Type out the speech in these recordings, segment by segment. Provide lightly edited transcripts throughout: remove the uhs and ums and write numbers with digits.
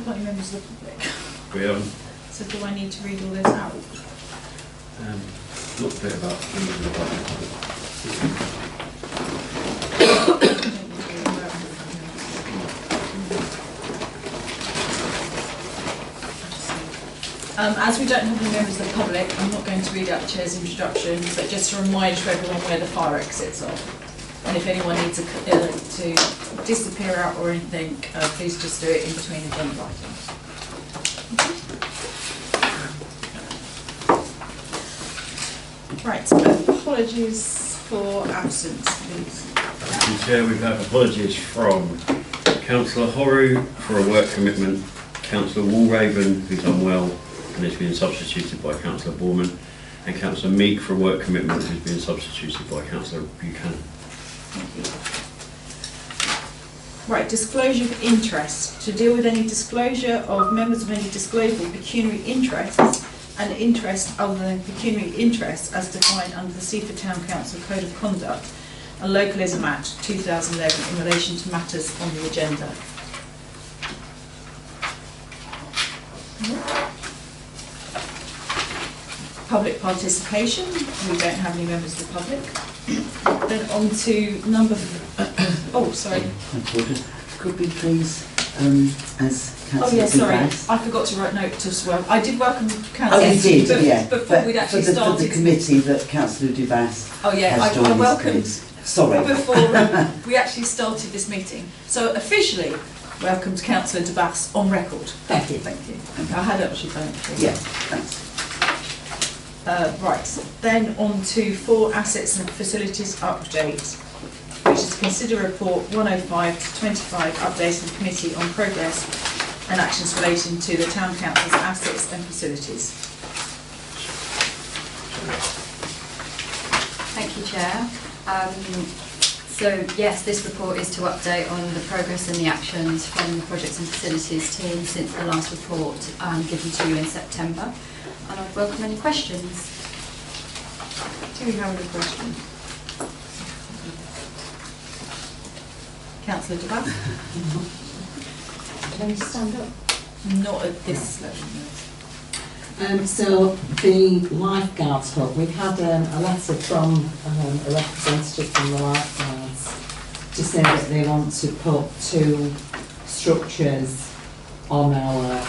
got any members of the public. We haven't. So do I need to read all this out? Look a bit about members of the public. As we don't have any members of the public, I'm not going to read out the Chair's introduction, but just a reminder to everyone where the fire exits are. And if anyone needs to disappear out or anything, please just do it in between agenda items. Right, apologies for absence, please. Thank you, Chair. We've had apologies from Councillor Horru for a work commitment, Councillor Walraven, who's unwell and is being substituted by Councillor Borman, and Councillor Meek for a work commitment, who's being substituted by Councillor Buchanan. Thank you. Right, disclosure of interest. To deal with any disclosure of members of any disclosable pecuniary interests and interest other than pecuniary interests as defined under the Seaford Town Council Code of Conduct and Localism Act 2011 in relation to matters on the agenda. Public participation. We don't have any members of the public. Then on to number... oh, sorry. Could we please, as Councillor... Oh, yeah, sorry. Bass, I forgot to write note as well. I did welcome Councillor... Oh, you did, yeah. Before we'd actually started... For the committee that Councillor Dubass Oh, yeah, has I joined welcomed... us, please. Sorry. Before we actually started this meeting. So officially, welcome to Councillor Dubass on record. Thank you. Thank you. I had actually done it before. Yeah, thanks. Right, then on to 4 assets and facilities updates, which is to consider report 105 to 25 updates from the committee on progress and actions relating to the Town Council's assets and facilities. Thank you, Chair. So yes, this report is to update on the progress and the actions from the projects and facilities team since the last report given to you in September. And I'd welcome any questions. Do we have any questions? Councillor Dubass? Can you stand up? Not at this level, no. So the lifeguards hub, we've had a letter from a representative from the lifeguards to say that they want to put 2 structures on our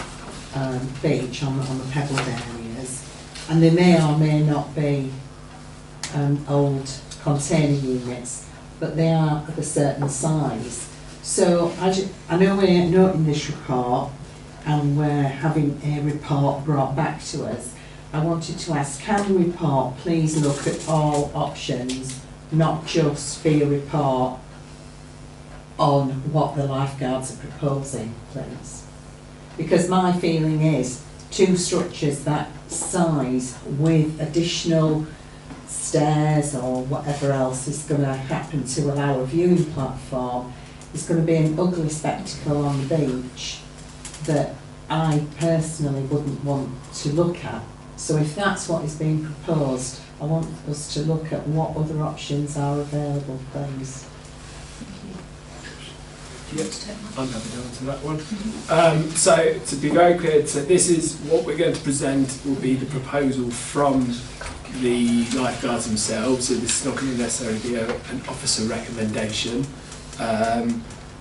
beach, on the pebbled areas, and they may or may not be old container units, but they are of a certain size. So I know we're noting this report and we're having a report brought back to us. I wanted to ask, can the report please look at all options, not just be a report on what the lifeguards are proposing, please? Because my feeling is 2 structures that size with additional stairs or whatever else is going to happen to allow a viewing platform is going to be an ugly spectacle on the beach that I personally wouldn't want to look at. So if that's what is being proposed, I want us to look at what other options are available, please. Yes, I'm happy to answer that one. So to be very clear, so this is what we're going to present will be the proposal from the lifeguards themselves, so this is not going to necessarily be an officer recommendation.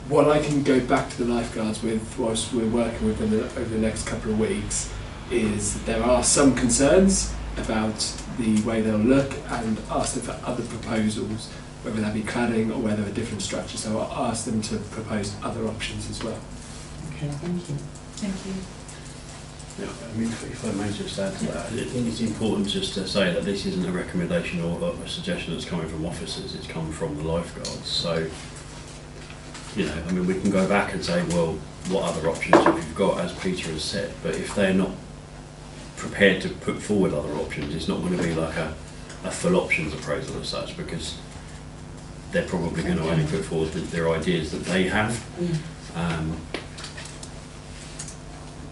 What I can go back to the lifeguards with whilst we're working with them over the next couple of weeks is that there are some concerns about the way they'll look and ask them for other proposals, whether that be cladding or whether a different structure. So I'll ask them to propose other options as well. Okay, thank you. Thank you. Yeah, I mean, if I may just add to that, I think it's important just to say that this isn't a recommendation or a suggestion that's coming from officers, it's come from the lifeguards. So, you know, I mean, we can go back and say, well, what other options have you got, as Peter has said, but if they're not prepared to put forward other options, it's not going to be like a full options appraisal as such, because they're probably going to only put forward their ideas that they have.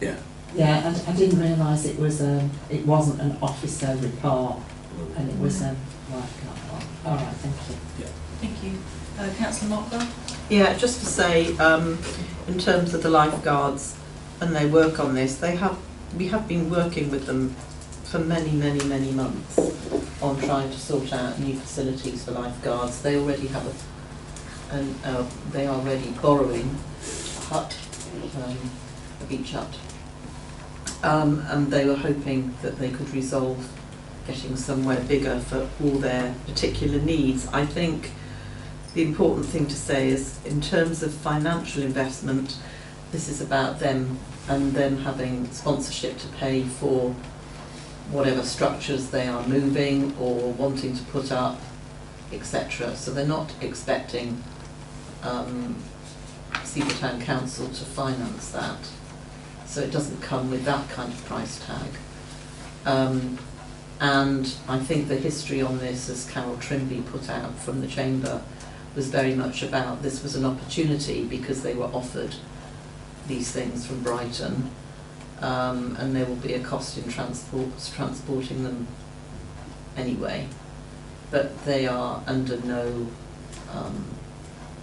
Yeah. Yeah, and I didn't realise it wasn't an officer report, and it was a lifeguard one. All right, thank you. Yeah. Thank you. Councillor Markwell? Yeah, just to say, in terms of the lifeguards, and they work on this, we have been working with them for many months on trying to sort out new facilities for lifeguards. They already have they are already borrowing a hut, a beach hut, and they were hoping that they could resolve getting somewhere bigger for all their particular needs. I think the important thing to say is, in terms of financial investment, this is about them and them having sponsorship to pay for whatever structures they are moving or wanting to put up, etc. So they're not expecting Seaford Town Council to finance that. So it doesn't come with that kind of price tag. And I think the history on this, as Carol Trimby put out from the Chamber, was very much about this was an opportunity because they were offered these things from Brighton, and there will be a cost in transporting them anyway. But they are under no, I'm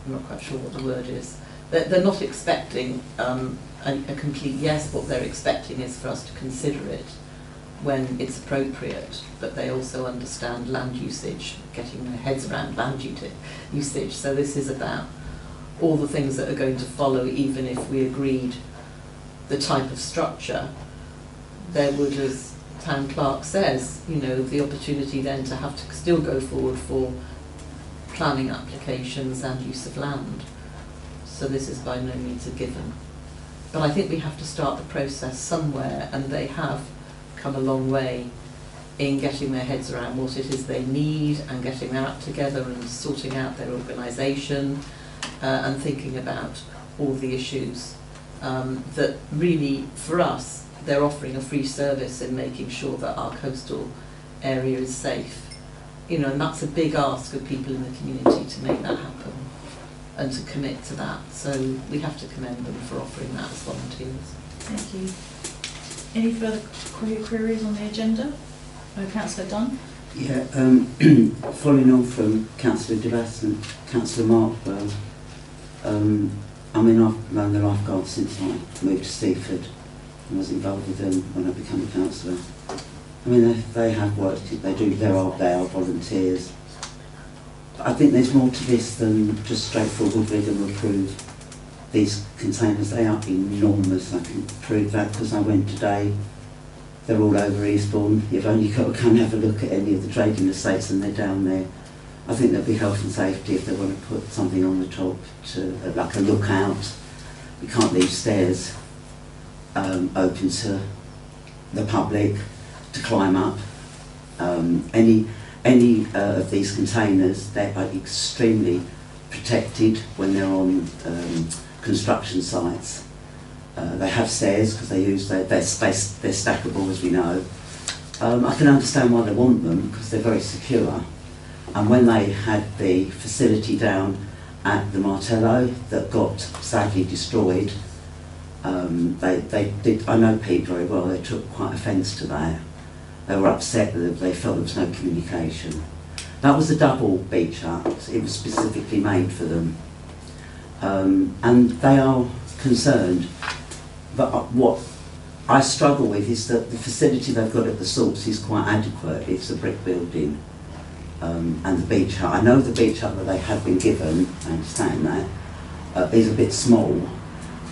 not quite sure what the word is, they're not expecting a complete yes. What they're expecting is for us to consider it when it's appropriate, but they also understand land usage, getting their heads around land usage. So this is about all the things that are going to follow. Even if we agreed the type of structure, there would, as Town Clerk says, you know, the opportunity then to have to still go forward for planning applications and use of land. So this is by no means a given. But I think we have to start the process somewhere, and they have come a long way in getting their heads around what it is they need and getting their act together and sorting out their organisation and thinking about all the issues that really, for us, they're offering a free service in making sure that our coastal area is safe. You know, and that's a big ask of people in the community to make that happen and to commit to that. So we have to commend them for offering that as volunteers. Thank you. Any further queries on the agenda? Councillor Dunn? Yeah, following on from Councillor DeBass and Councillor Markwell, I mean, I've known the lifeguards since I moved to Seaford and was involved with them when I became a councillor. I mean, they have worked, they are volunteers. But I think there's more to this than just straightforward we're going to approve these containers. They are enormous. I can prove that because I went today. They're all over Eastbourne. You've only got to come and have a look at any of the trading estates and they're down there. I think there'll be health and safety if they want to put something on the top to like a lookout. We can't leave stairs open to the public to climb up. Any of these containers, they are extremely protected when they're on construction sites. They have stairs because they use they're stackable, as we know. I can understand why they want them because they're very secure. And when they had the facility down at the Martello that got sadly destroyed, they did. I know Pete very well. They took quite offence to that. They were upset that they felt there was no communication. That was a double beach hut. It was specifically made for them, and they are concerned. But what I struggle with is that the facility they've got at the source is quite adequate. It's a brick building, and the beach hut. I know the beach hut that they have been given, I understand that, is a bit small.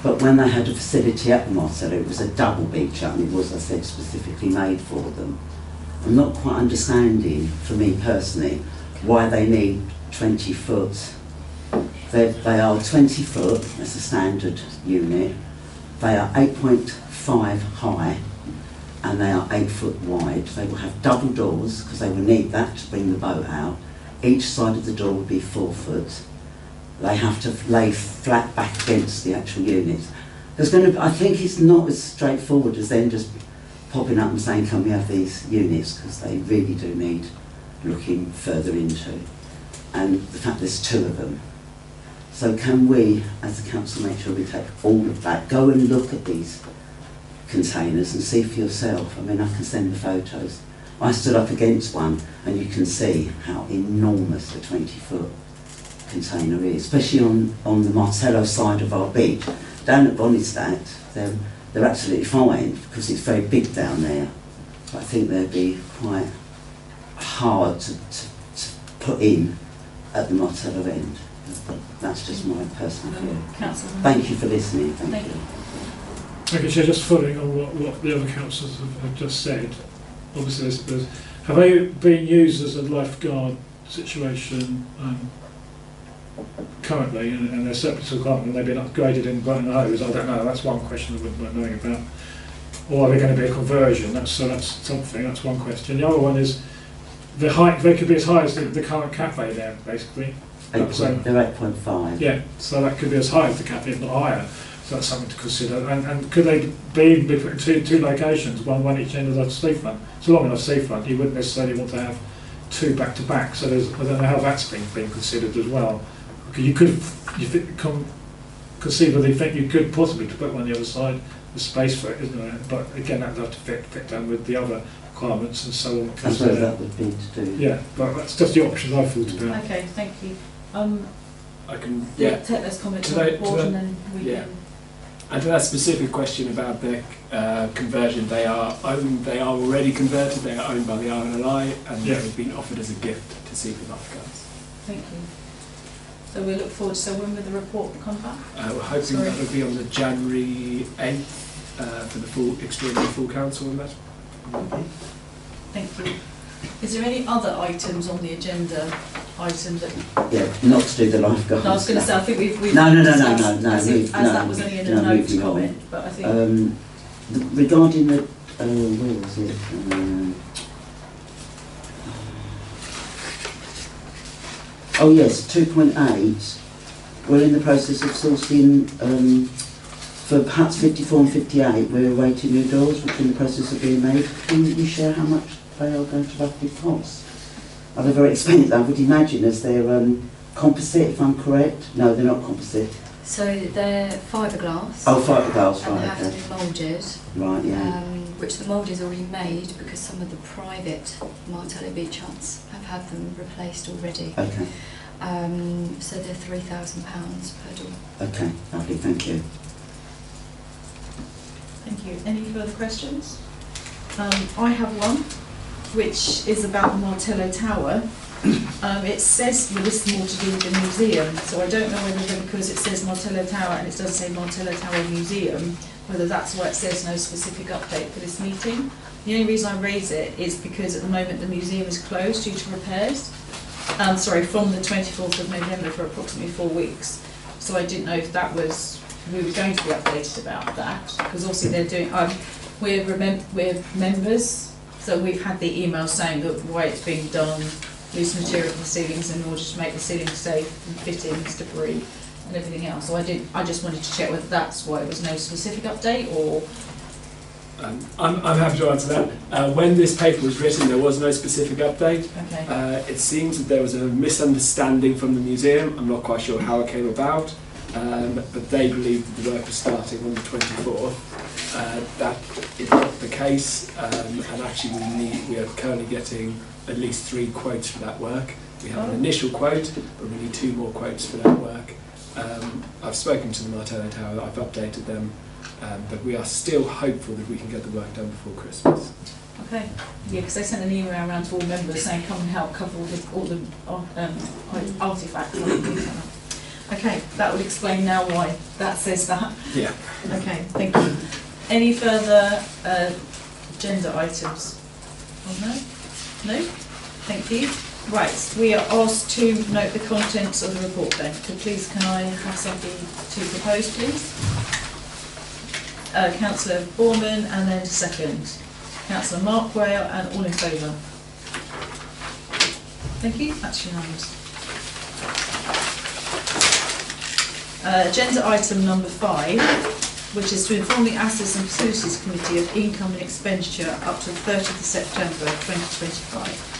But when they had a facility at the Martello, it was a double beach hut, and it was, as I said, specifically made for them. I'm not quite understanding, for me personally, why they need 20 foot. They are 20 foot, that's a standard unit. They are 8.5 high and they are 8 foot wide. They will have double doors because they will need that to bring the boat out. Each side of the door will be 4 foot. They have to lay flat back against the actual unit. There's going to, I think it's not as straightforward as them just popping up and saying, can we have these units, because they really do need looking further into. And the fact there's 2 of them. So can we, as the council, make sure we take all of that, go and look at these containers and see for yourself. I mean, I can send the photos. I stood up against one and you can see how enormous a 20-foot container is, especially on the Martello side of our beach. Down at Bonnystadt, they're absolutely fine because it's very big down there. But I think they'd be quite hard to put in at the Martello end. But that's just my personal view. Councillor. Thank you for listening. Thank you. Okay, so just following on what the other councillors have just said, obviously have they been used as a lifeguard situation currently, and they're separate to the department, they've been upgraded in Brighton Hose? I don't know, that's one question that we're knowing about. Or are they going to be a conversion? That's something, that's one question. The other one is, the height, they could be as high as the current cafe there, basically. They're 8.5. Yeah, so that could be as high as the cafe, if not higher. So that's something to consider. And could they be put in two locations, one each end of the seafront? It's a long enough seafront, you wouldn't necessarily want to have two back to back. So I don't know how that's been considered as well. Because you conceivably think you could possibly put one on the other side, the space for it, isn't there? But again, that'd have to fit down with the other requirements and so on. I suppose that would be to do. Yeah, but that's just the options I thought about. Okay, thank you. I can, Take those comments on board and then we can... And to that specific question about the conversion, they are already converted, they are owned by the RNLI, and they've been offered as a gift to Seaford Lifeguards. Thank you. So we look forward, so when will the report come back? We're hoping that will be on the January 8th for the extraordinary full council on that. Okay. Thank you. Is there any other items on the agenda? Yeah, not to do the lifeguards. No, I was going to say, I think we've No. that was only in a note comment, but I think... regarding the... where was it? Oh yes, 2.8. We're in the process of sourcing for perhaps 54 and 58. We're awaiting new doors, which are in the process of being made. Can you share how much they are going to roughly cost? Are they very expensive? I would imagine, as they're composite, if I'm correct. No, they're not composite. So they're fiberglass. Oh, fiberglass, and right. they have Okay. to be moulded. Right, yeah. Which the mould is already made because some of the private Martello beach huts have had them replaced already. Okay. So they're £3,000 per door. Okay, lovely, thank you. Thank you. Any further questions? I have one, which is about the Martello Tower. It says, well, this is more to do with the museum, so I don't know whether because it says Martello Tower and it doesn't say Martello Tower Museum, whether that's why it says no specific update for this meeting. The only reason I raise it is because at the moment the museum is closed due to repairs. From the 24th of November for approximately 4 weeks. So I didn't know if that was, we were going to be updated about that, because obviously they're doing, we're members, so we've had the email saying that the way it's being done, loose material for the ceilings in order to make the ceilings safe from fittings, debris and everything else. So I just wanted to check whether that's why it was no specific update or... I'm happy to answer that. When this paper was written, there was no specific update. Okay. It seems that there was a misunderstanding from the museum. I'm not quite sure how it came about, but they believed that the work was starting on the 24th. That is not the case, and actually we are currently getting at least 3 quotes for that work. We have an initial quote, but we need 2 more quotes for that work. I've spoken to the Martello Tower, I've updated them. But we are still hopeful that we can get the work done before Christmas. Okay. Yeah, because they sent an email around to all members saying come and help cover all the artefacts. Okay, that would explain now why that says that. Yeah. Okay, thank you. Any further agenda items? Oh, no? No? Thank you. Right, we are asked to note the contents of the report then. So please can I have something to propose, please? Councillor Borman and then second. Councillor Mark Whale and all in favour. Thank you, that's unanimous. Agenda item number 5, which is to inform the Assets and Facilities Committee of income and expenditure up to the 30th of September 2025.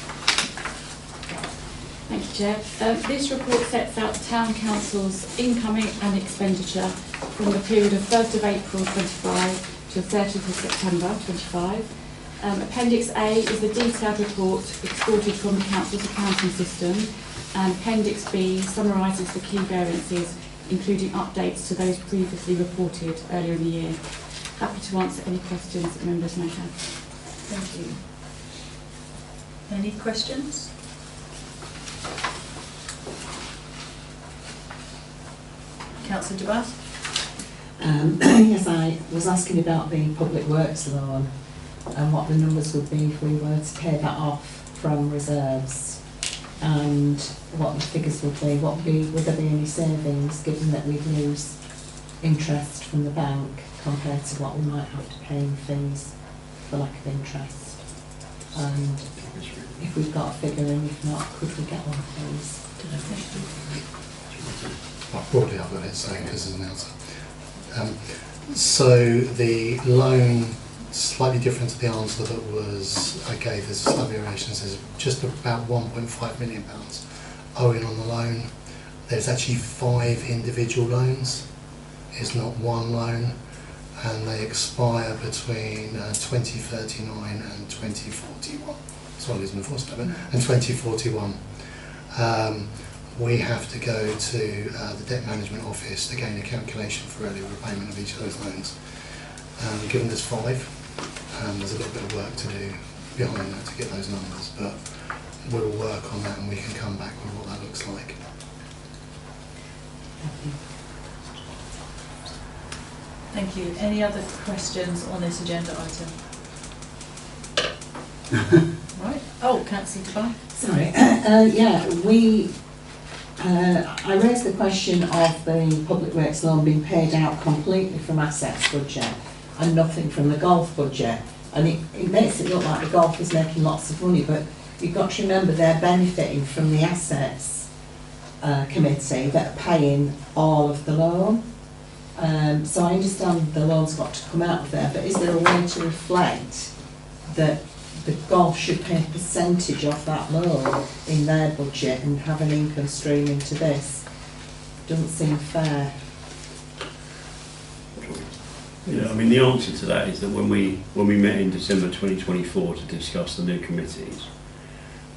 Thank you, Chair. This report sets out the Town Council's incoming and expenditure from the period of 1st of April 25 to the 30th of September 25. Appendix A is the detailed report exported from the Council's accounting system, and Appendix B summarises the key variances, including updates to those previously reported earlier in the year. happy to answer any questions that members may have. Thank you. Any questions? Councillor DeBath? Yes, I was asking about the public works loan and what the numbers would be if we were to pay that off from reserves, and what the figures would be. Would there be any savings given that we'd lose interest from the bank compared to what we might have to pay in fees for lack of interest? And if we've got a figure, and if not, could we get one, please? Broadly, I've got it, so because there's an answer. So the loan, slightly different to the answer that was I gave. There's a slight variation. There's just about £1.5 million owing on the loan. There's actually 5 individual loans. It's not one loan, and they expire between 2039 and 2041. Sorry, there's an enforcement, and 2041. We have to go to the debt management office to gain a calculation for early repayment of each of those loans. Given there's 5, there's a little bit of work to do behind that to get those numbers, but we'll work on that and we can come back with what that looks like. Thank you. Any other questions on this agenda item? Right. Oh, Councillor DeBath? Sorry. I raised the question of the public works loan being paid out completely from assets budget and nothing from the golf budget. And it makes it look like the golf is making lots of money, but you've got to remember they're benefiting from the assets committee that are paying all of the loan. So I understand the loan's got to come out of there, but is there a way to reflect that the golf should pay a percentage of that loan in their budget and have an income stream into this? Doesn't seem fair. Yeah, I mean, the answer to that is that when we met in December 2024 to discuss the new committees,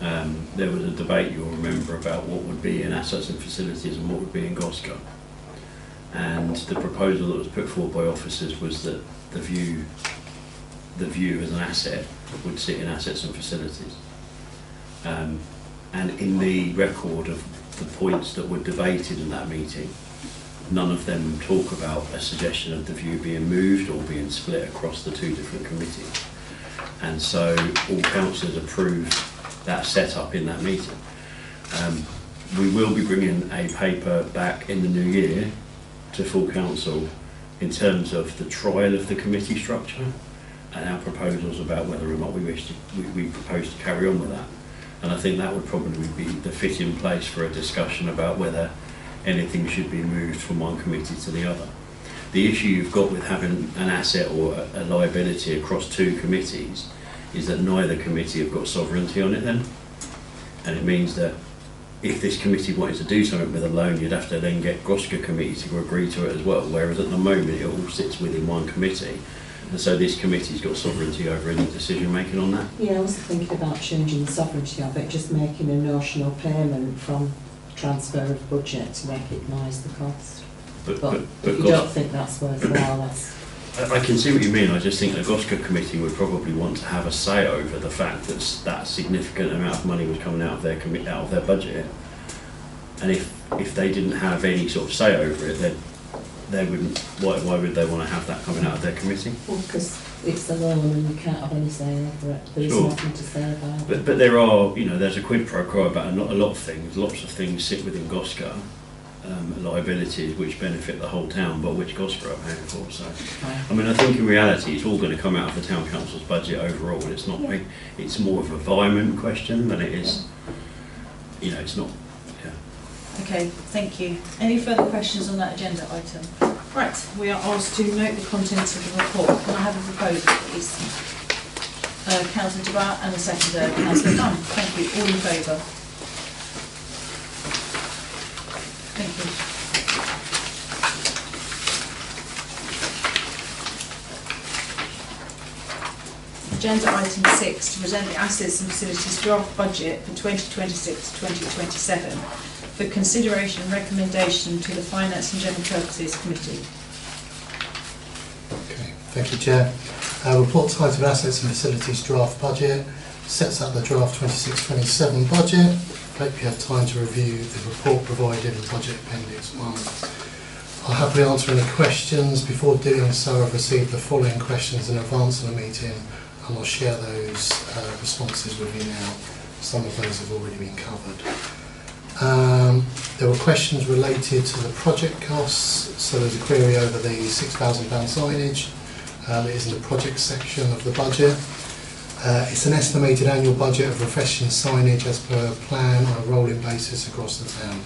there was a debate, you'll remember, about what would be in assets and facilities and what would be in GOSCA. And the proposal that was put forward by officers was that the view as an asset would sit in assets and facilities. And in the record of the points that were debated in that meeting, none of them talk about a suggestion of the view being moved or being split across the 2 different committees. And so all councillors approved that setup in that meeting. We will be bringing a paper back in the new year to full council in terms of the trial of the committee structure and our proposals about whether or not we propose to carry on with that. And I think that would probably be the fitting place for a discussion about whether anything should be moved from one committee to the other. The issue you've got with having an asset or a liability across 2 committees is that neither committee have got sovereignty on it then. And it means that if this committee wanted to do something with a loan, you'd have to then get GOSCA committee to agree to it as well, whereas at the moment it all sits within one committee. And so this committee's got sovereignty over any decision making on that. Yeah, I was thinking about changing the sovereignty of it, just making a notional payment from transfer of budget to recognise the cost. But if you don't think that's worthwhile, that's... I can see what you mean. I just think the GOSCA committee would probably want to have a say over the fact that that significant amount of money was coming out of their budget, and if they didn't have any sort of say over it, then they wouldn't. Why would they want to have that coming out of their committee? Well, because it's a loan and you can't have any say over it. There's Sure. nothing to say about it. But there are, there's a quid pro quo about a lot of things. Lots of things sit within GOSCA. Liabilities which benefit the whole town, but which GOSCA are paying for. So, I mean, I think in reality it's all going to come out of the town council's budget overall. And it's not. It's more of an environment question than it is. It's not. Yeah. Okay, thank you. Any further questions on that agenda item? Right, we are asked to note the contents of the report. Can I have a proposal, please? Councillor DeBath and a seconder, Councillor Dunn. Thank you. All in favour? Thank you. Agenda item 6, to present the assets and facilities draft budget for 2026-2027 for consideration and recommendation to the Finance and General Purposes Committee. Okay. Thank you, Chair. Report titled Assets and Facilities Draft Budget sets out the draft 26-27 budget. Hope you have time to review the report provided in Budget Appendix 1. I'll happily answer any questions. Before doing so, I've received the following questions in advance of the meeting, and I'll share those responses with you now. Some of those have already been covered. There were questions related to the project costs, so there's a query over the £6,000 signage that is in the project section of the budget. It's an estimated annual budget of refreshing signage as per plan on a rolling basis across the town.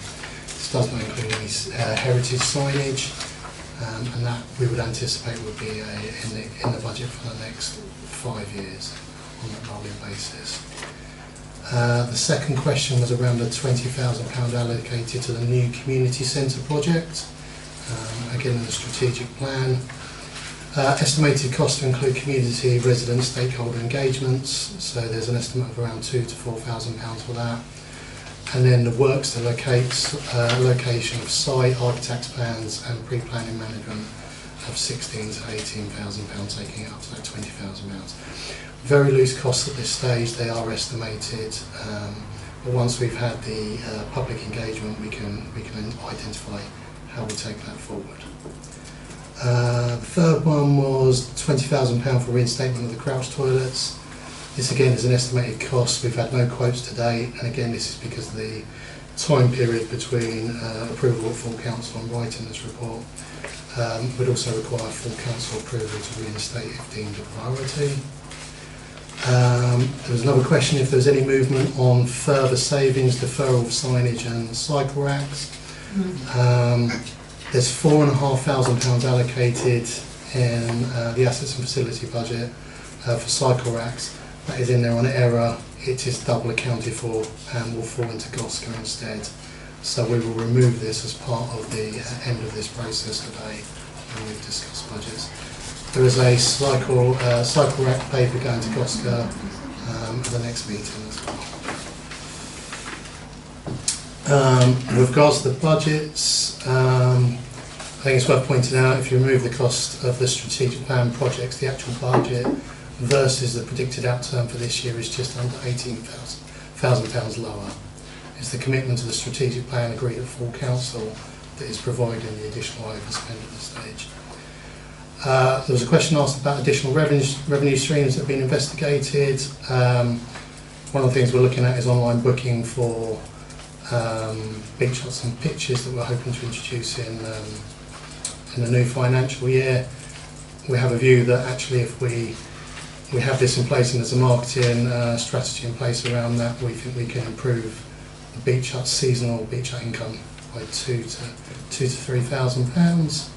This does not include any heritage signage, and that we would anticipate would be in the budget for the next 5 years on that rolling basis. The second question was around the £20,000 allocated to the new community centre project, again in the strategic plan. Estimated cost to include community, resident, stakeholder engagements, so there's an estimate of around £2,000 to £4,000 for that. And then the works to location of site, architect's plans and pre-planning management of £16,000 to £18,000, taking it up to that £20,000. Very loose costs at this stage, they are estimated, but once we've had the public engagement we can identify how we take that forward. The third one was £20,000 for reinstatement of the crouch toilets. This again is an estimated cost, we've had no quotes to date, and again this is because of the time period between approval of full council and writing this report. Would also require full council approval to reinstate if deemed a priority. There was another question if there was any movement on further savings, deferral of signage and cycle racks. There's £4,500 allocated in the assets and facility budget for cycle racks. That is in there on error. It is double accounted for and will fall into Goscar instead. So we will remove this as part of the end of this process today when we've discussed budgets. There is a cycle rack paper going to Goscar at the next meeting as well. With regards to the budgets, I think it's worth pointing out if you remove the cost of the strategic plan projects, the actual budget versus the predicted outturn for this year is just under £18,000 lower. It's the commitment to the strategic plan agreed at full council that is providing the additional overspend at this stage. There was a question asked about additional revenue streams that have been investigated. One of the things we're looking at is online booking for big shots and pictures that we're hoping to introduce in the new financial year. We have a view that actually if we have this in place and there's a marketing strategy in place around that, we think we can improve the beach hut seasonal beach hut income by £2,000 to £3,000.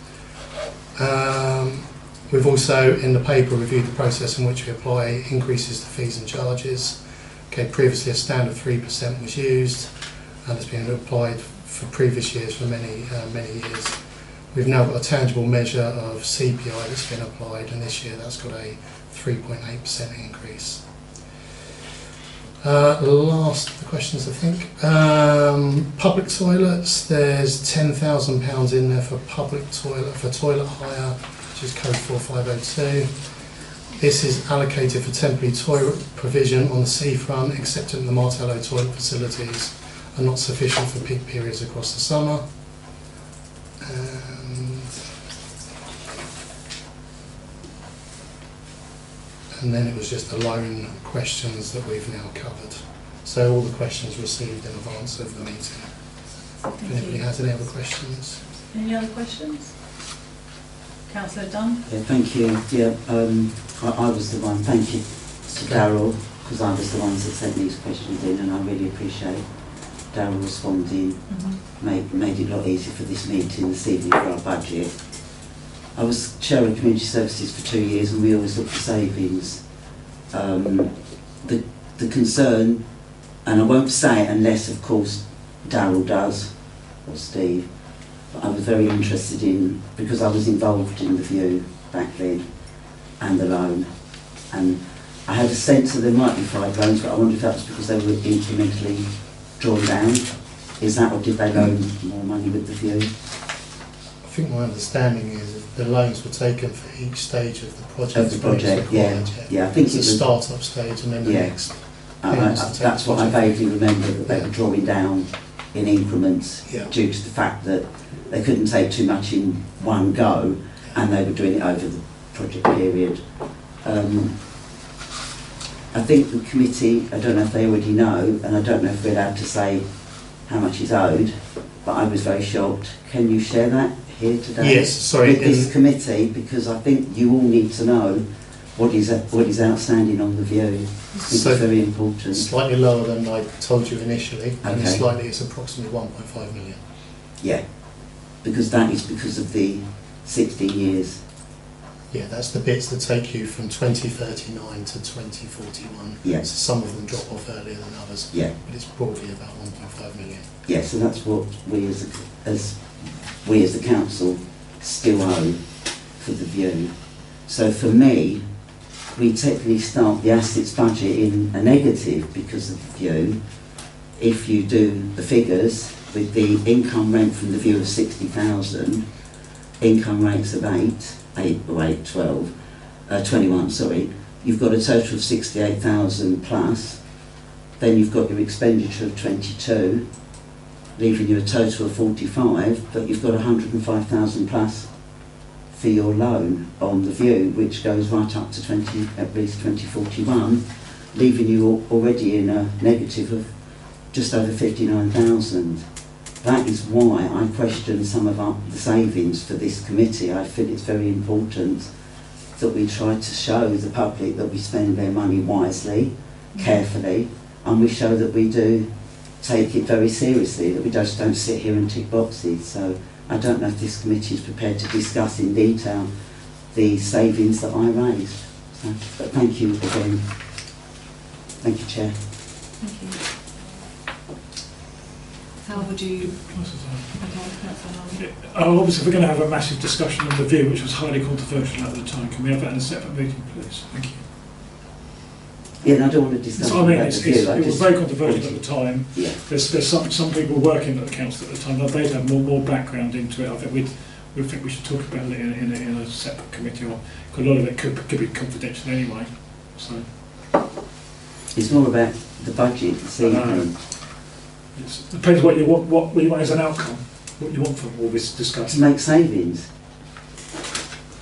We've also in the paper reviewed the process in which we apply increases to fees and charges. Okay, previously a standard 3% was used and it's been applied for previous years for many years. We've now got a tangible measure of CPI that's been applied, and this year that's got a 3.8% increase. Last of the questions, I think. Public toilets, there's £10,000 in there for toilet hire, which is code 4502. This is allocated for temporary toilet provision on the seafront, except in the Martello toilet facilities, are not sufficient for peak periods across the summer. And then it was just the loan questions that we've now covered. So all the questions received in advance of the meeting. If anybody has any other questions? Any other questions? Councillor Dunn? Yeah, thank you. Yeah, I was the one, thank you to Darryl, because I was the ones that sent these questions in, and I really appreciate Darryl responding. Made it a lot easier for this meeting this evening for our budget. I was chair of community services for 2 years and we always look for savings. The concern, and I won't say it unless of course Darryl does, or Steve, but I was very interested in, because I was involved in the view back then and the loan, and I had a sense that there might be 5 loans, but I wonder if that was because they were incrementally drawn down. Is that, or did they loan more money with the view? I think my understanding is that the loans were taken for each stage of the project. Of the project, yeah. Yeah, I think it's it a was, start-up stage and then the Yeah. next. payments to take that's the what I project. vaguely remember, that they were drawing down in increments Yeah. due to the fact that they couldn't take too much in one go, and they were doing it over the project period. I think the committee, I don't know if they already know, and I don't know if we're allowed to say how much is owed, but I was very shocked. Can you share that here today? Yes, sorry. With this committee, because I think you all need to know what is outstanding on the view. I think So- it's very important. Slightly lower than I told you initially, and Okay. slightly, it's approximately 1.5 million. Yeah, because that is because of the 16 years. Yeah, that's the bits that take you from 2039 to 2041. Yeah. So some of them drop off earlier than others, Yeah, but it's broadly about 1.5 million. yeah. So that's what we as the council still owe for the view. So for me, we technically start the assets budget in a negative because of the view. If you do the figures with the income rent from the view of 60,000, income rates of 21, sorry, you've got a total of 68,000 plus, then you've got your expenditure of 22, leaving you a total of 45, but you've got 105,000 plus for your loan on the view, which goes right up to at least 2041, leaving you already in a negative of just over 59,000. That is why I question some of the savings for this committee. I feel it's very important that we try to show the public that we spend their money wisely, carefully, and we show that we do take it very seriously, that we just don't sit here and tick boxes. So I don't know if this committee is prepared to discuss in detail the savings that I raised. So, but thank you again. Thank you, Chair. Thank you. How would you... Okay, Councillor Harvey. Obviously, we're going to have a massive discussion on the view, which was highly controversial at the time. Can we have that in a separate meeting, please? Thank you. Yeah, and I don't want to discuss So, I mean, about the view. it was very controversial at the time. Yeah. There's some people working at the council at the time. They'd have more background into it. I think we should talk about it in a separate committee, or cause a lot of it could be confidential anyway. So It's more about the budget this evening. it depends what you want as an outcome. What you want from all this To discussion. make savings.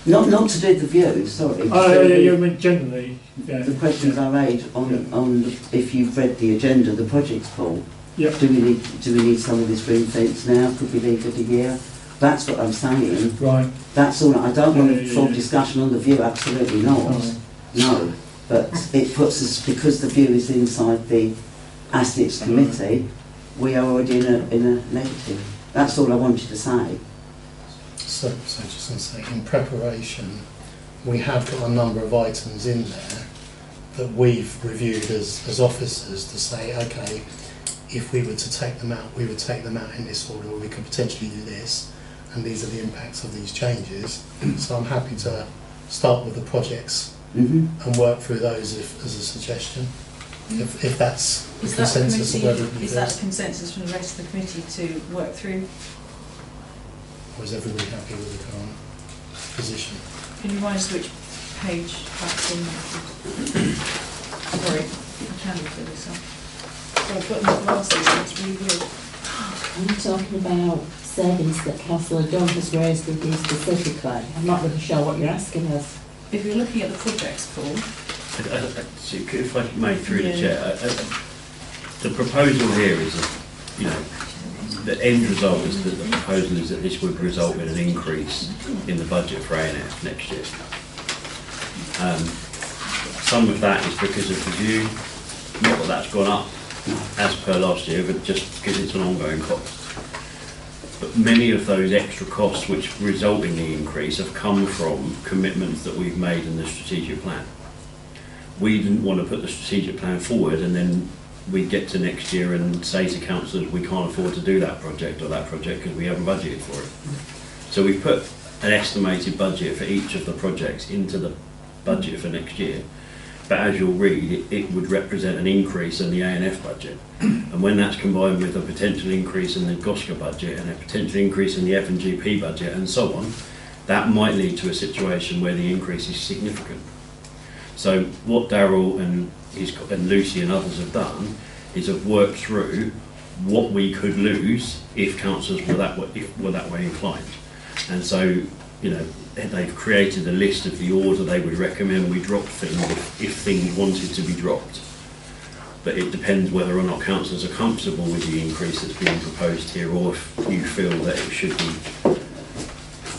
Not to do the view, sorry. I mean generally. Yeah. The questions I made on if you've read the agenda, the projects pool. Yeah. Do we need some of this ring fence now? Could we leave it a year? That's what I'm saying. Right. That's all. I don't want a Yeah. full discussion on the view. Absolutely not. No. But it puts us, because the view is inside the assets committee, we are already in a negative. That's all I wanted to say. So just to say, in preparation, we have got a number of items in there that we've reviewed as officers to say, okay, if we were to take them out, we would take them out in this order, or we could potentially do this, and these are the impacts of these changes. So I'm happy to start with the projects Mm-hmm. and work through those as a suggestion, if that's the Is that the consensus of committee, everybody. is that the consensus from the rest of the committee to work through? Or is everybody happy with the current position? Can you remind us which page that's in? Sorry, I can look at this up. So I've got my glasses, so it's really good. I'm talking about savings that Councillor Dunn has raised with you specifically. I'm not really sure what you're asking us. If you're looking at the projects pool, So if I may, through the Yeah. chair, the proposal here is, the end result is that the proposal is that this would result in an increase in the budget for A&F next year. Some of that is because of the view, not that that's gone up as per last year, but just because it's an ongoing cost. But many of those extra costs which result in the increase have come from commitments that we've made in the strategic plan. We didn't want to put the strategic plan forward and then we get to next year and say to councillors we can't afford to do that project or that project because we haven't budgeted for it. So we've put an estimated budget for each of the projects into the budget for next year, but as you'll read, it would represent an increase in the A&F budget. And when that's combined with a potential increase in the GOSCA budget and a potential increase in the F&GP budget and so on, that might lead to a situation where the increase is significant. So what Darryl and Lucy and others have done is have worked through what we could lose if councillors were that way inclined. And so, you know, they've created a list of the order they would recommend we drop things if things wanted to be dropped. But it depends whether or not councillors are comfortable with the increase that's being proposed here, or if you feel that it should be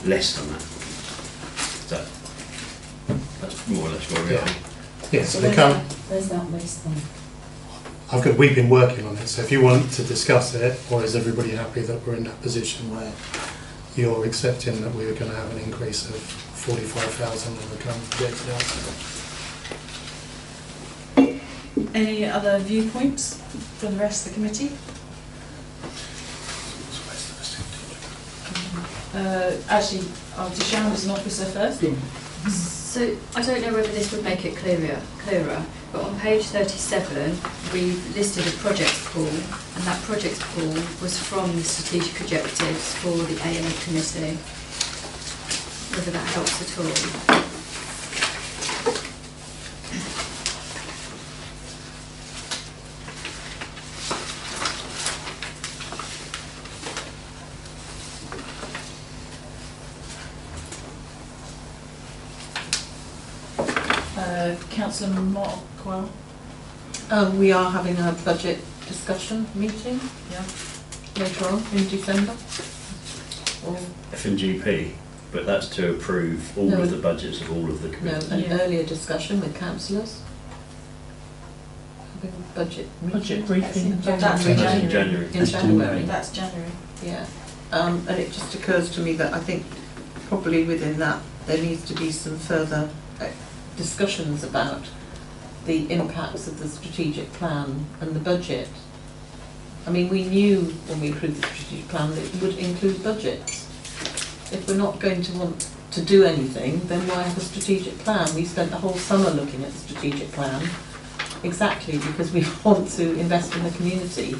less than that. So that's more or less where we are. Yes, So the current, where's that list then? we've been working on it, so if you want to discuss it, or is everybody happy that we're in that position where you're accepting that we were going to have an increase of 45,000 on the current projected output? Any other viewpoints from the rest of the committee? Actually, I'll do Sharon as an officer first. So I don't know whether this would make it clearer, but on page 37 we've listed a projects pool, and that projects pool was from the strategic objectives for the A&E committee. Whether that helps at all. Councillor Markwell. We are having a budget discussion meeting later on in December. F&GP, but that's to approve all of the budgets of all of the No, committees. an earlier discussion with councillors. Having a budget briefing. That's in in January. in January. That's January. Yeah, and it just occurs to me that I think probably within that there needs to be some further discussions about the impacts of the strategic plan and the budget. I mean, we knew when we approved the strategic plan that it would include budgets. If we're not going to want to do anything, then why have a strategic plan? We spent the whole summer looking at the strategic plan exactly because we want to invest in the community.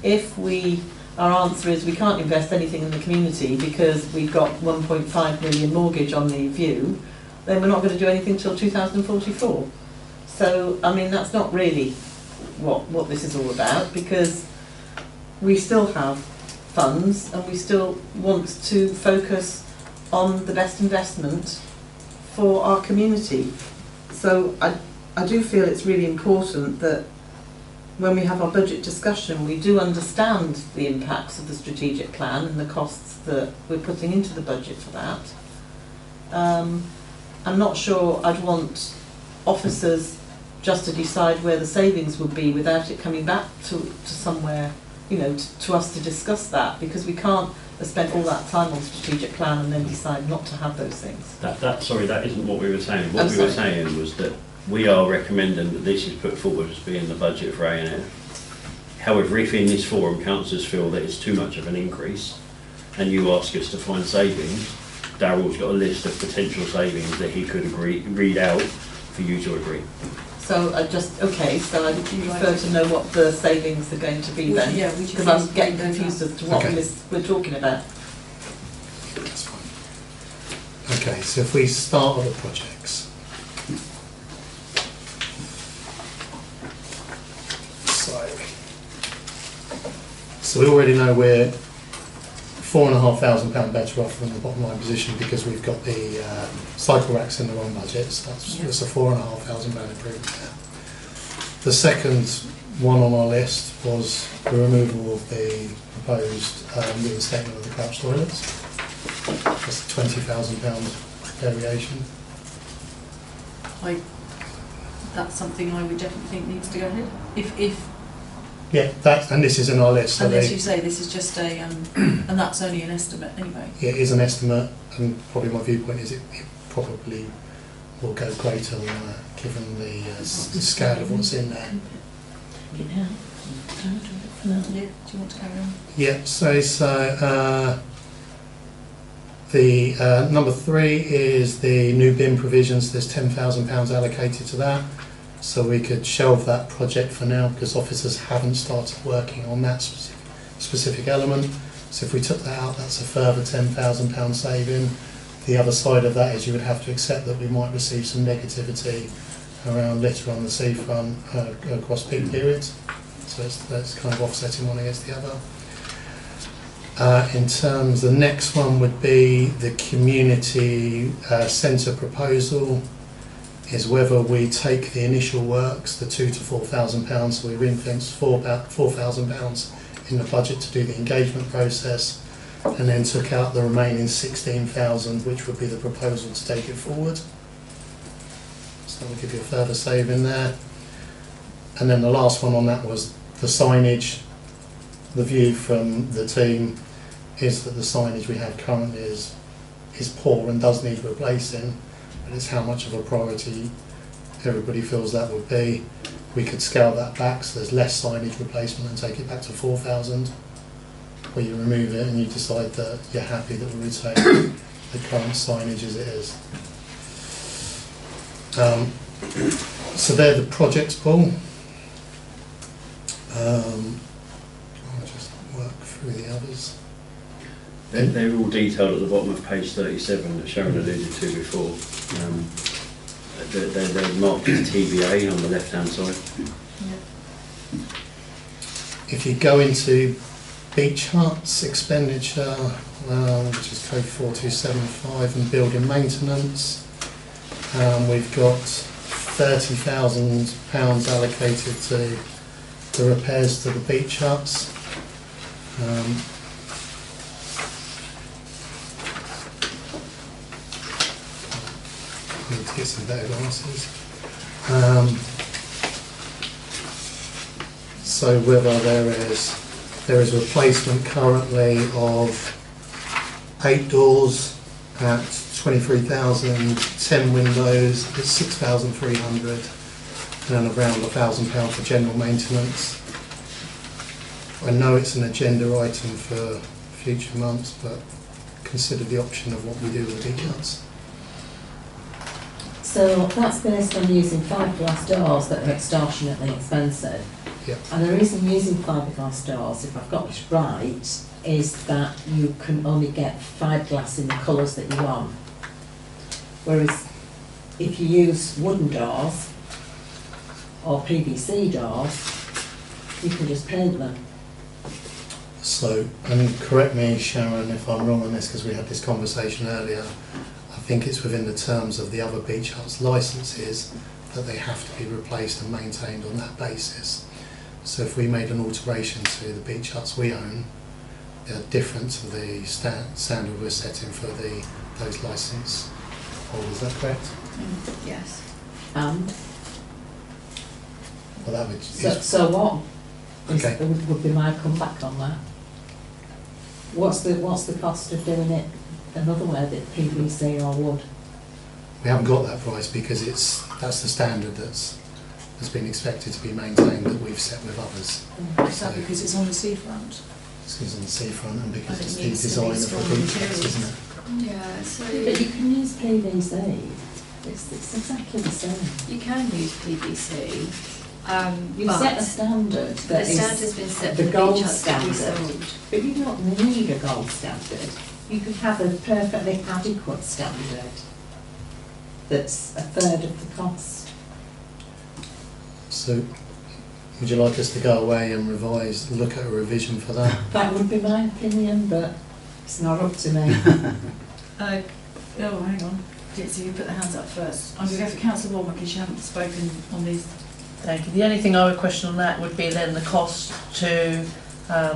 If our answer is we can't invest anything in the community because we've got 1.5 million mortgage on the view, then we're not going to do anything till 2044. So, I mean, that's not really what this is all about, because we still have funds and we still want to focus on the best investment for our community. So I do feel it's really important that when we have our budget discussion, we do understand the impacts of the strategic plan and the costs that we're putting into the budget for that. I'm not sure I'd want officers just to decide where the savings would be without it coming back to somewhere, you know, to us to discuss that, because we can't spend all that time on strategic plan and then decide not to have those things. Sorry, that isn't what we were saying. What we were saying was that we are recommending that this is put forward as being the budget for A&F. However, if in this forum councillors feel that it's too much of an increase and you ask us to find savings, Darryl's got a list of potential savings that he could read out for you to agree. So I so I prefer to know what the savings are going to be then, Yeah, because I'm getting confused as to what list we're talking about. That's fine. Okay, so if we start with the projects. So we already know we're £4,500 better off than the bottom line position because we've got the cycle racks in the wrong budget, so that's a £4,500 improvement there. The second one on our list was the removal of the proposed reinstatement of the crouch toilets. That's a £20,000 variation. That's something I would definitely think needs to go ahead. Yeah, and this is in our list. Unless you say this is just a, and that's only an estimate anyway. Yeah, it is an estimate, and probably my viewpoint is it probably will go greater than that, given the scale of what's in there. Yeah. Do you want to carry on? Yeah, so The number 3 is the new bin provisions. There's £10,000 allocated to that, so we could shelve that project for now because officers haven't started working on that specific element. So if we took that out, that's a further £10,000 saving. The other side of that is you would have to accept that we might receive some negativity around litter on the seafront across peak periods. So that's kind of offsetting one against the other. In terms, the next one would be the community centre proposal, is whether we take the initial works, the £2,000 to £4,000, so we ring-fence £4,000 in the budget to do the engagement process, and then took out the remaining 16,000, which would be the proposal to take it forward. So that will give you a further saving there. And then the last one on that was the signage. The view from the team is that the signage we have currently is poor and does need replacing, but it's how much of a priority everybody feels that would be. We could scale that back so there's less signage replacement and take it back to 4,000, where you remove it and you decide that you're happy that we retain the current signage as it is. So they're the projects, Paul. I'll just work through the others. They're all detailed at the bottom of page 37 that Sharon alluded to before. They're marked as TBA on the left-hand side. If you go into beach huts expenditure, which is code 4275, and building maintenance, we've got £30,000 allocated to the repairs to the beach huts. I need to get some better glasses. So whether there is replacement currently of 8 doors at 23,000, 10 windows at 6,300, and around £1,000 for general maintenance. I know it's an agenda item for future months, but consider the option of what we do with the beach huts. So that's based on using fiberglass doors that are extortionately expensive. Yep. And the reason using fiberglass doors, if I've got this right, is that you can only get fiberglass in the colours that you want. Whereas if you use wooden doors or PVC doors, you can just paint them. So, and correct me, Sharon, if I'm wrong on this, because we had this conversation earlier, I think it's within the terms of the other beach huts licences that they have to be replaced and maintained on that basis. So if we made an alteration to the beach huts we own, they're different to the standard we're setting for those licence holders. Is that correct? Yes. And Well, that would. so what Okay. would be my comeback on that? What's the cost of doing it another way, that PVC or wood? We haven't got that price because that's the standard that's been expected to be maintained that we've set with others. Is that because it's on the seafront? It's on the seafront and because And it's it the needs to be design of strong the beach huts, materials. isn't it? Yeah, so But you can use PVC. It's exactly the same. you can use PVC. You but set a standard the that is standard's been set the for the gold beach huts to be standard. sold. But you don't need a gold standard. You could have a perfectly adequate standard that's a third of the cost. So, would you like us to go away and look at a revision for that? That would be my opinion, but it's not up to me. Oh, hang on. Didn't see you put the hands up first. I'm going to go for Councillor Warmer because you haven't spoken on these. Thank you. The only thing I would question on that would be then the cost to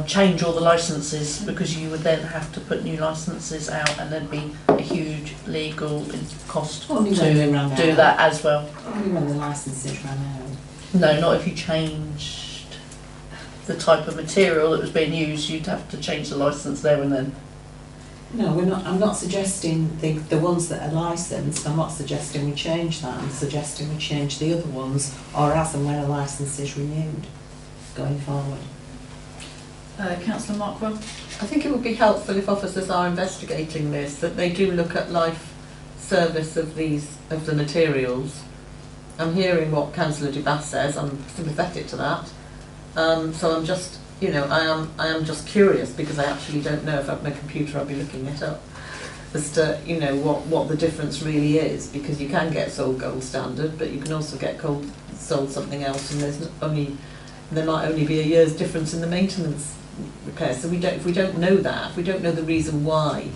change all the licences, because you would then have to put new licences out and there'd be a huge legal cost Only when they run to do out. that as well. Only when the licences run out. No, not if you changed the type of material that was being used, you'd have to change the licence there and then. No, we're not. I'm not suggesting the ones that are licensed. I'm not suggesting we change that. I'm suggesting we change the other ones, or as and when a licence is renewed, going forward. Councillor Markwell? I think it would be helpful if officers are investigating this, that they do look at life service of the materials. I'm hearing what Councillor Dubass says, I'm sympathetic to that. So I'm just, I am just curious, because I actually don't know. If I had my computer I'd be looking it up, as to, what the difference really is, because you can get sold gold standard, but you can also get sold something else, and there might only be a year's difference in the maintenance repair. So if we don't know that, if we don't know the reason why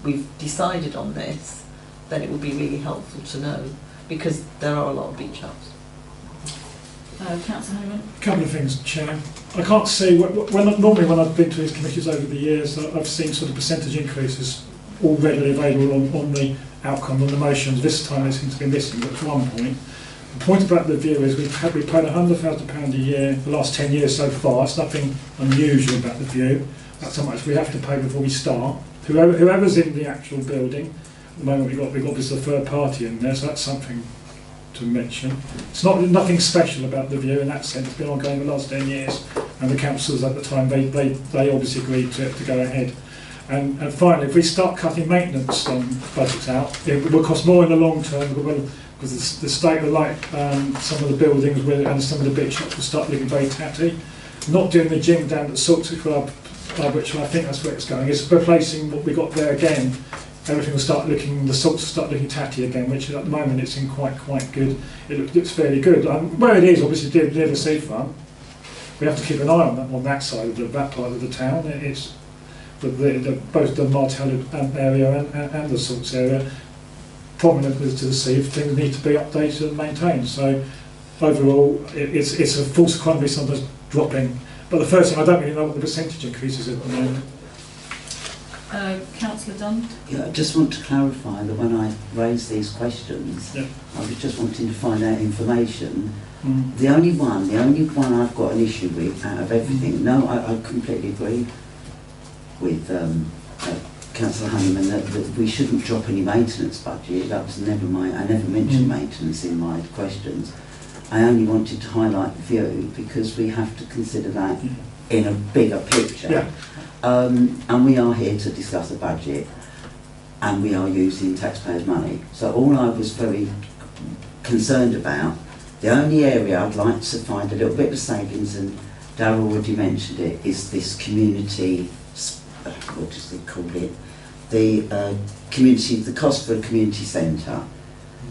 we've decided on this, then it would be really helpful to know, because there are a lot of beach hubs. Councillor Hayman? A couple of things, Chair. I can't see, normally when I've been to these committees over the years, I've seen sort of percentage increases all readily available on the outcome, on the motions. This time they seem to be missing, but at one point. The point about the view is we've paid £100,000 a year the last 10 years so far. It's nothing unusual about the view. That's how much we have to pay before we start. Whoever's in the actual building, at the moment we've got this third party in there, so that's something to mention. It's nothing special about the view in that sense. It's been ongoing the last 10 years, and the councils at the time, they obviously agreed to go ahead. And finally, if we start cutting maintenance budgets out, it will cost more in the long term, because the state of some of the buildings and some of the beach shops will start looking very tatty. Not doing the gym down at Salty Club, which I think that's where it's going. It's replacing what we got there again. Everything will start looking, the salts will start looking tatty again, which at the moment it's in quite good. It looks fairly good. Where it is, obviously near the seafront, we have to keep an eye on that side of that part of the town. It's both the Martel area and the salts area, prominent to the sea. Things need to be updated and maintained. So overall, it's a false economy sometimes dropping. But the first thing, I don't really know what the percentage increase is at the moment. Councillor Dunn? Yeah, I just want to clarify that when I raised these questions, yeah, I was just wanting to find out information. The only one I've got an issue with out of everything, I completely agree with Councillor Honeyman that we shouldn't drop any maintenance budget. That was never I never mentioned maintenance in my questions. I only wanted to highlight the view because we have to consider that in a bigger picture. Yeah. And we are here to discuss a budget, and we are using taxpayers' money. So all I was very concerned about, the only area I'd like to find a little bit of savings, and Darryl already mentioned it, is this community, what does they call it? The cost for a community centre,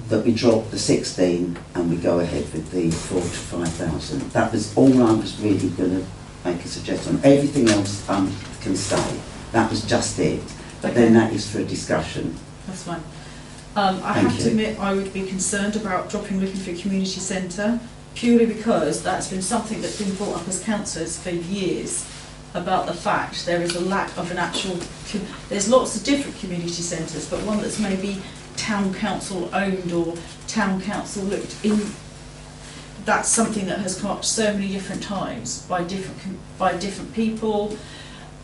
that we drop the 16 and we go ahead with the 4,000 to 5,000. That was all I was really going to make a suggestion on. Everything else can stay. That was just it. But Okay. then that is for a discussion. That's fine. I have to admit I would be concerned about looking for a community centre, purely because that's been something that's been brought up as councillors for years, about the fact there is a lack of an actual... There's lots of different community centres, but one that's maybe town council owned or town council looked in... That's something that has come up so many different times by different people.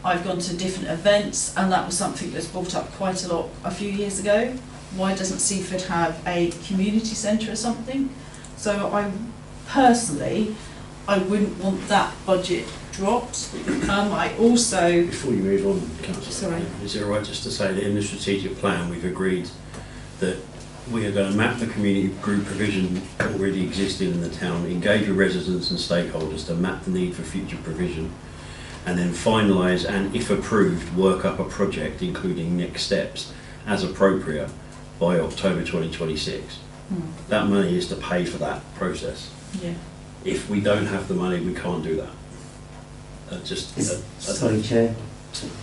I've gone to different events, and that was something that's brought up quite a lot a few years ago. Why doesn't Seaford have a community centre or something? So I wouldn't want that budget dropped. I also... Before you move on, Councillor, Sorry. is it all right just to say that in the strategic plan we've agreed that we are going to map the community group provision already existing in the town, engage with residents and stakeholders to map the need for future provision, and then finalise and, if approved, work up a project including next steps as appropriate by October 2026. That money is to pay for that process. Yeah. If we don't have the money, we can't do that. Sorry, Chair.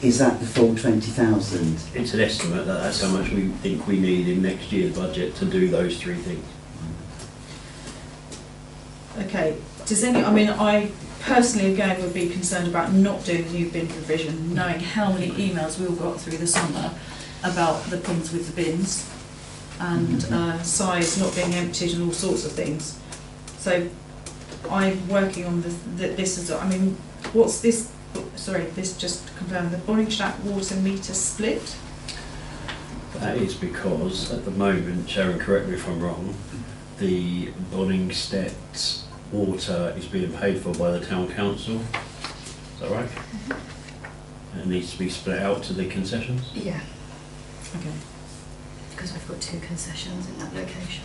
Is that the full 20,000? It's an estimate that's how much we think we need in next year's budget to do those three things. Okay. I personally again would be concerned about not doing the new bin provision, knowing how many emails we all got through the summer about the problems with the bins and size not being emptied and all sorts of things. So I'm working on this as what's this? Sorry, this just to confirm the Bonningshack water meter split. That is because at the moment, Sharon, correct me if I'm wrong, the Bonningstedt water is being paid for by the town council. Is that right? It needs to be split out to the concessions. Yeah, Okay. because we've got 2 concessions in that location.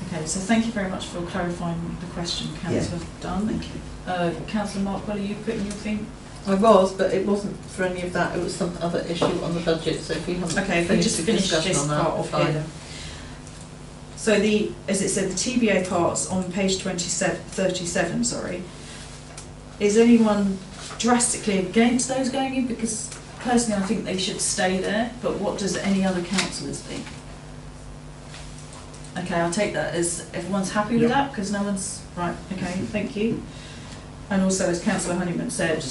Okay, so thank you very much for clarifying the question, Councillor Dunn. Thank you. Councillor Markwell, are you putting your thing? I was, but it wasn't for any of that, it was some other issue on the budget, so if you haven't Okay, if we just the finish discussion this on that, part off fine. here then. So as it said, the TBA parts on page 37, sorry. Is anyone drastically against those going in? Because personally I think they should stay there, but what does any other councillors think? Okay, I'll take that as everyone's happy with that, because no one's, right, okay, thank you. And also, as Councillor Honeyman said,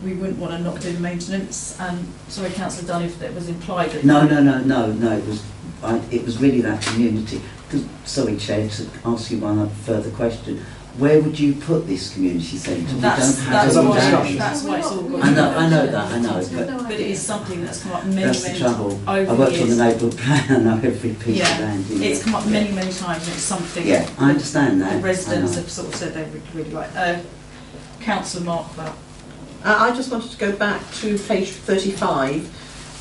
we wouldn't want to not do the maintenance, and, sorry Councillor Dunn, if it was implied that... No, it was really that community. Sorry, Chair, to ask you one further question. Where would you put this community centre? That's why it's all got... I know that, But it is something that's come up many, that's the many trouble. times I over worked the on the years. neighbourhood plan, I know every piece of land. in It's it. come up many, many times, and it's something Yeah, I understand that. the residents I know. have sort of said they would really like. Councillor Markwell. I just wanted to go back to page 35,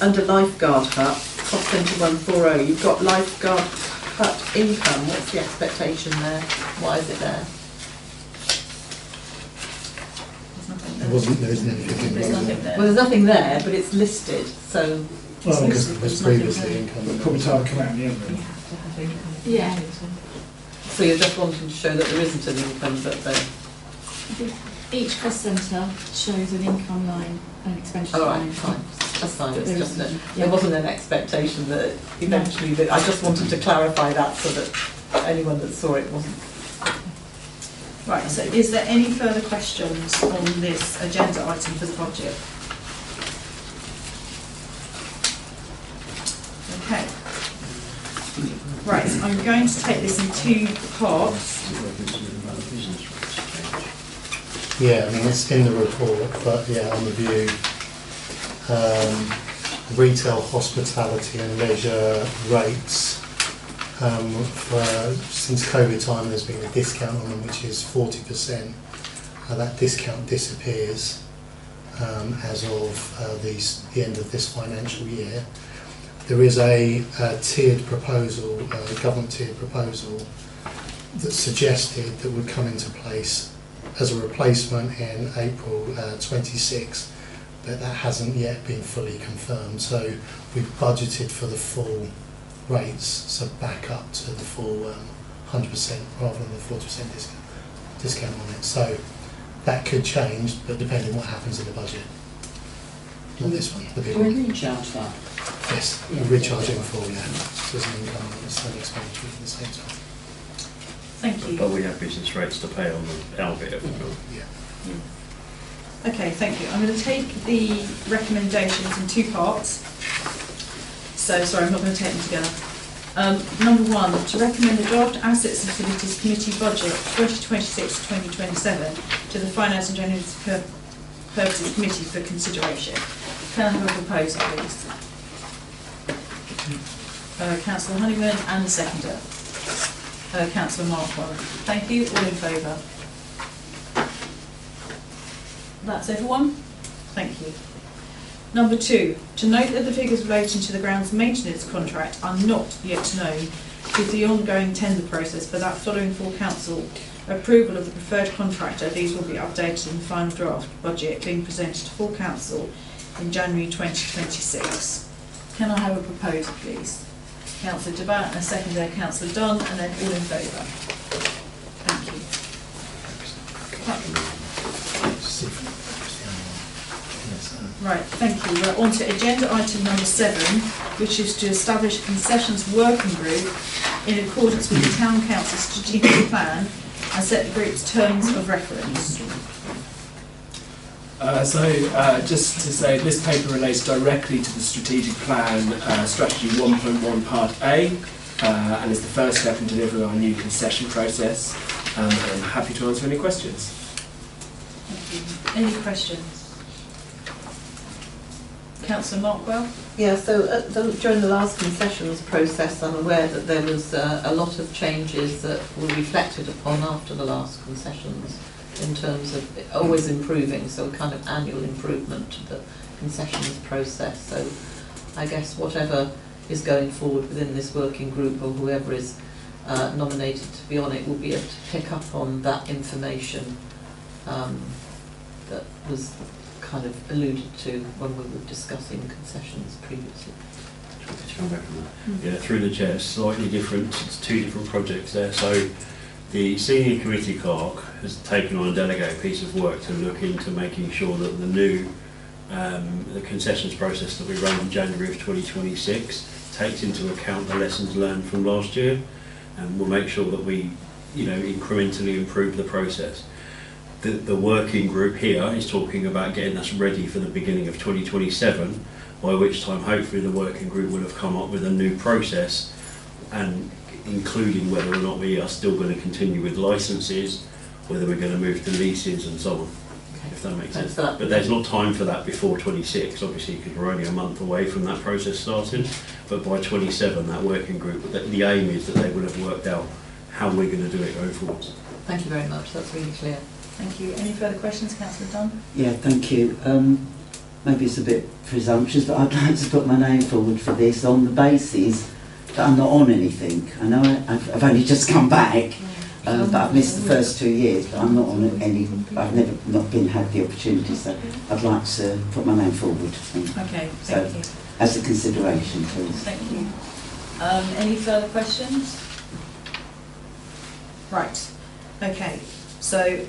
under lifeguard hut, cost 2140. You've got lifeguard hut income. What's the expectation there? Why is it there? There's nothing There there. wasn't, there isn't anything in There's there. nothing there. Well, there's nothing there, but it's listed, so Well, because it There's was nothing previously there. income. But probably time to come out in the end. Really. Yeah. so you're just wanting to show that there isn't an income, but there. Each cost centre shows an income line, an expenditure All line. right, fine. That's fine. But It's there just that isn't, there yeah. wasn't an expectation that eventually. That I just wanted to clarify that so that anyone that saw it wasn't. Right, so is there any further questions on this agenda item for the budget? Okay. Right, so I'm going to take this in 2 parts. Yeah, I mean, it's in the report, but yeah, on the view, retail, hospitality and leisure rates, since COVID time there's been a discount on them which is 40%. That discount disappears as of the end of this financial year. There is a tiered proposal, a government tiered proposal that's suggested that would come into place as a replacement in April 26, but that hasn't yet been fully confirmed. So we've budgeted for the full rates, so back up to the full 100% rather than the 40% discount on it. So that could change, but depending on what happens in the budget. Not this one, the big Do we one. recharge that? Yes, Yeah. we're recharging full, yeah. So there's an income and it's an expenditure at the same time. Thank you. But we have business rates to pay on the albeit if we will. Yeah. Okay, thank you. I'm going to take the recommendations in 2 parts. So, sorry, I'm not going to take them together. Number 1, to recommend the draft Assets and Facilities Committee budget 2026-2027 to the Finance and General Purposes Committee for consideration. Can I have a proposal, please? Councillor Honeyman and the seconder. Councillor Markwell. Thank you. All in favour? That's everyone? Thank you. Number 2, to note that the figures relating to the grounds maintenance contract are not yet known with the ongoing tender process, but that following full council approval of the preferred contractor, these will be updated in the final draft budget being presented to full council in January 2026. Can I have a proposal, please? Councillor Debat and a second there, Councillor Dunn, and then all in favour. Thank you. Right, thank you. We're on to agenda item number 7, which is to establish a concessions working group in accordance with the Town Council's strategic plan and set the group's terms of reference. Just to say, this paper relates directly to the strategic plan, strategy 1.1 part A, and is the first step in delivering our new concession process. I'm happy to answer any questions. Thank you. Any questions? Councillor Markwell? Yeah, so during the last concessions process, I'm aware that there was a lot of changes that were reflected upon after the last concessions in terms of always improving, so a kind of annual improvement to the concessions process. So I guess whatever is going forward within this working group, or whoever is nominated to be on it, will be able to pick up on that information that was kind of alluded to when we were discussing concessions previously. To come back from that. Yeah, through the chair, slightly different, it's two different projects there. So the senior committee clerk has taken on a delegated piece of work to look into making sure that the new the concessions process that we run in January of 2026 takes into account the lessons learned from last year, and we'll make sure that we, you know, incrementally improve the process. The working group here is talking about getting us ready for the beginning of 2027, by which time hopefully the working group will have come up with a new process, and including whether or not we are still going to continue with licences, whether we're going to move to leases and so on, if that makes sense. But there's not time for that before 26, obviously, because we're only a month away from that process starting. But by 27, that working group, the aim is that they will have worked out how we're going to do it going forward. Thank you very much, that's really clear. Thank you. Any further questions, Councillor Dunn? Yeah, thank you. Maybe it's a bit presumptuous, but I'd like to put my name forward for this on the basis that I'm not on anything. I know I've only just come back, but I've missed the first 2 years, but I'm not on any, I've never had the opportunity, so I'd like to put my name forward. Okay, thank you. As a consideration, please. Thank you. Any further questions? Right, okay, so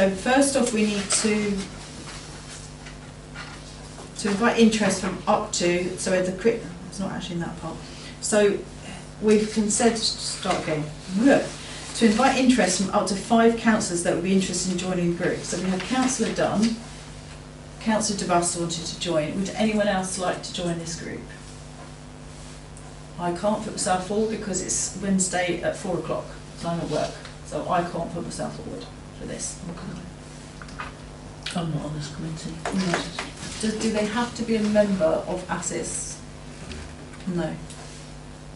first off we need to invite interest from up to, so it's not actually in that part. So we can start again. To invite interest from up to 5 councillors that would be interested in joining the group. So we have Councillor Dunn, Councillor DeVos wanted to join. Would anyone else like to join this group? I can't put myself forward because it's Wednesday at 4 o'clock, so I'm at work. So I can't put myself forward for this. I'm not on this committee. No. Do they have to be a member of ASIS? No.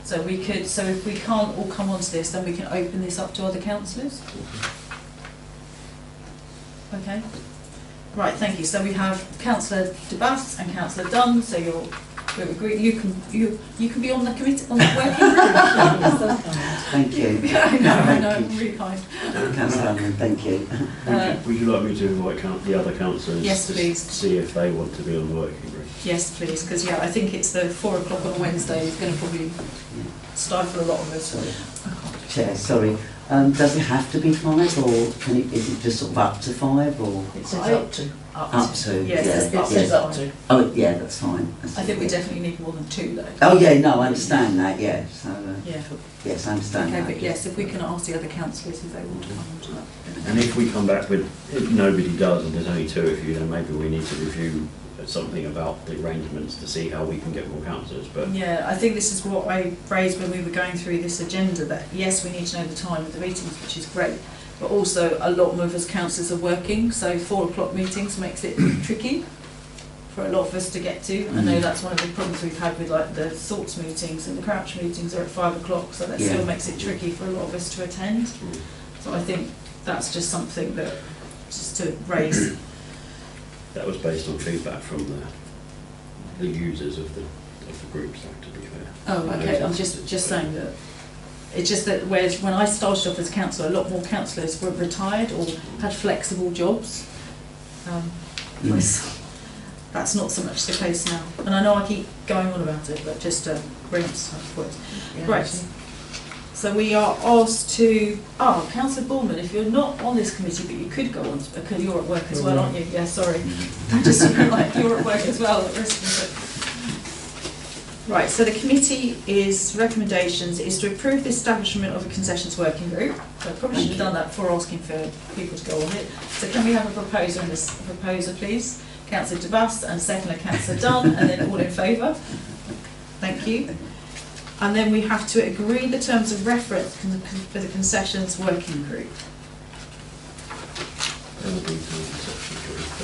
So we could, so if we can't all come onto this, then we can open this up to other councillors. Okay. Right, thank you. So we have Councillor DeBass and Councillor Dunn. So we'll agree. You can be on the committee, on the working group. Thank you. I know, I'm really kind. Councillor Dunn, thank you. Would you like me to invite the other councillors? Yes, please. To see if they want to be on the working group? Yes, please, because yeah, I think it's the 4 o'clock on Wednesday is going to probably stifle a lot of us. Sorry. Chair, sorry. Does it have to be 5, or is it just sort of up to 5, or? It says up to. Up to, yes, yeah. It says up to. Oh, yeah, that's fine. I think we definitely need more than 2 though. Oh, yeah, no, I understand that, yeah. So, Yeah. yes, I understand Okay, that. but yes, if we can ask the other councillors if they want to come on to that. And if we come back with, if nobody does and there's only 2 of you, then maybe we need to review something about the arrangements to see how we can get more councillors. But yeah, I think this is what I raised when we were going through this agenda, that yes, we need to know the time of the meetings, which is great, but also a lot more of us councillors are working, so 4 o'clock meetings makes it tricky for a lot of us to get to. I know that's one of the problems we've had with like the sorts meetings, and the Crouch meetings are at 5 o'clock, so that still makes it tricky for a lot of us to attend. So I think that's just something that, just to raise. that was based on feedback from the users of the groups, to be fair. Oh, okay. I'm just saying that it's just that whereas when I started off as councillor, a lot more councillors were retired or had flexible jobs. Whereas that's not so much the case now. And I know I keep going on about it, but just to bring it to some point. Right. So we are asked to, Councillor Bullman, if you're not on this committee, but you could go on, because you're at work as well, aren't you? Yeah, sorry. I just feel like you're at work as well at risk of it. Right, so the committee's recommendations is to approve the establishment of a concessions working group. So I probably should have done that before asking for people to go on it. So can we have a proposer, please? Councillor DeBass and secondly Councillor Dunn, and then all in favour? Thank you. And then we have to agree the terms of reference for the concessions working group.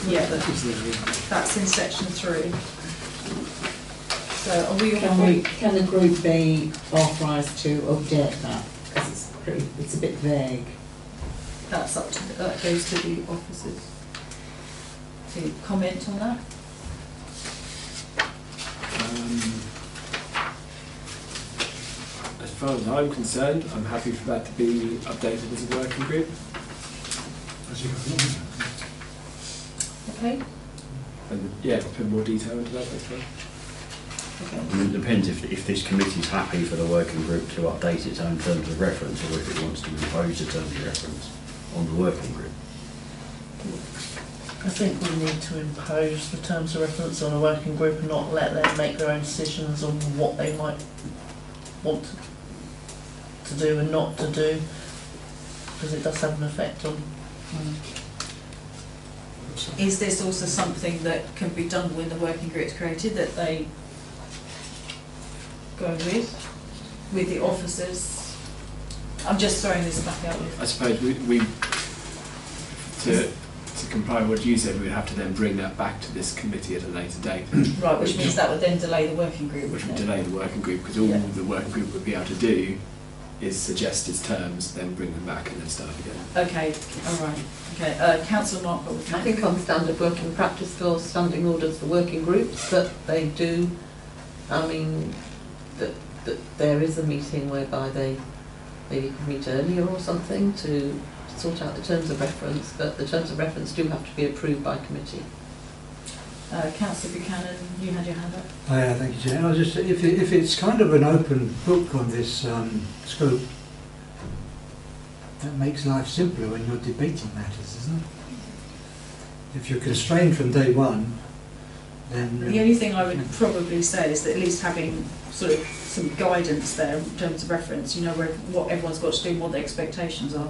Yeah, that's in section 3. So are we all Can the group be authorised to update that? Because it's a bit vague. that's up to, that goes to the officers to comment on that. As far as I'm concerned, I'm happy for that to be updated as a working group. Okay. And yeah, put more detail into that, that's fine. Okay. I mean, it depends if this committee's happy for the working group to update its own terms of reference, or if it wants to impose a terms of reference on the working group. I think we need to impose the terms of reference on a working group and not let them make their own decisions on what they might want to do and not to do, because it does have an effect on. Is this also something that can be done when the working group is created, that they go with the officers? I'm just throwing this back out with. I suppose we to comply with what you said, we would have to then bring that back to this committee at a later date. Right, which means that would then delay the working group, Which would wouldn't it? delay the working group, because all Yeah. the working group would be able to do is suggest its terms, then bring them back and then start again. Okay, all right. Okay, Councillor Mark, what would you I think on standard working practice for standing orders for working groups, that they do, I mean, that there is a meeting whereby they maybe could meet earlier or something to sort out the terms of reference, but the terms of reference do have to be approved by committee. Councillor Buchanan, you had your hand up. Thank you, Chair. I was just, if it's kind of an open book on this scope, that makes life simpler when you're debating matters, isn't it? If you're constrained from day one, then... The only thing I would probably say is that at least having sort of some guidance there in terms of reference, you know, where, what everyone's got to do and what the expectations are.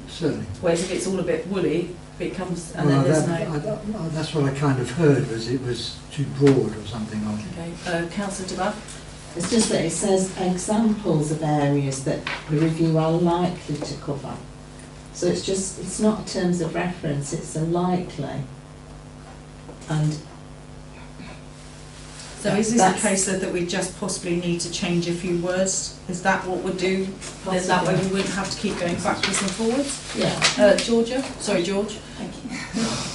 Certainly. Whereas if it's all a bit woolly, it comes, and Well, then there's that's what I kind of heard, was it was too broad or something. Okay, Councillor DeBuff? It's just that it says examples of areas that the review are likely to cover. So it's just, it's not terms of reference, it's a likely. And So is this the case that we just possibly need to change a few words? Is that what we'll do? Then that way we wouldn't have to keep going backwards and forwards? Yeah. Georgia? Sorry, George. Thank you.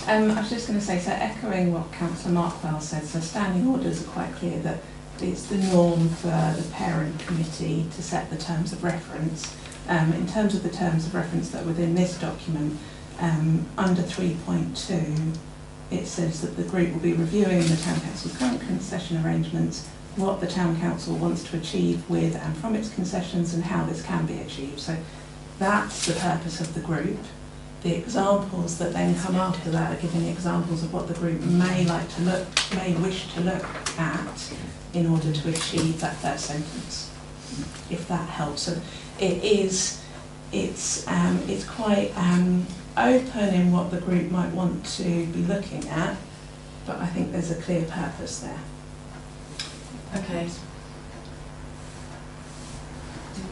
I was just going to say, so echoing what Councillor Markwell said, so standing orders are quite clear that it's the norm for the parent committee to set the terms of reference. In terms of the terms of reference that are within this document, under 3.2, it says that the group will be reviewing the Town Council's current concession arrangements, what the Town Council wants to achieve with and from its concessions, and how this can be achieved. So that's the purpose of the group. The examples that then come after that are giving examples of what the group may wish to look at in order to achieve that first sentence, if that helps. So it's quite open in what the group might want to be looking at, but I think there's a clear purpose there. Okay.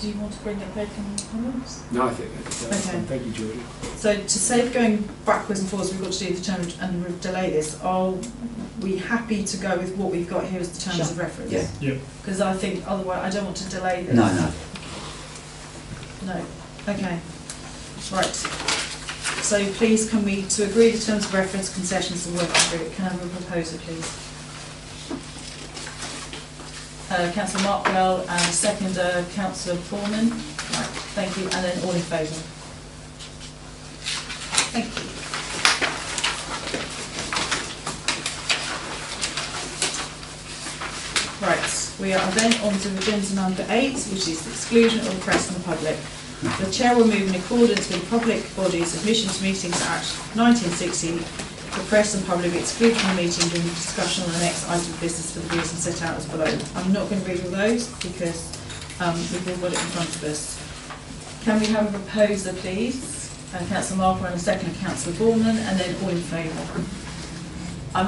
Do you want to bring up any comments? No, I think that's Okay. Thank you, Geordie. So to save going backwards and forwards, we've got to do the term and delay this. Are we happy to go with what we've got here as the terms of reference? Yeah. Yeah. Because I think otherwise I don't want to delay this. No. No. Okay. Right. So please can we, to agree the terms of reference, concessions and working group, can I have a proposal please? Councillor Markwell and seconder Councillor Foreman. Right, thank you, and then all in favour. Thank you. Right, we are then on to agenda number 8, which is the exclusion of the press and the public. The Chair will move in accordance with the Public Bodies Admissions Meetings Act 1960. The press and public excluded from the meeting during the discussion on the next item of business for the reasons set out as below. I'm not going to read all those because we've all got it in front of us. Can we have a proposer, please? Councillor Markwell and a second, Councillor Borman, and then all in favour.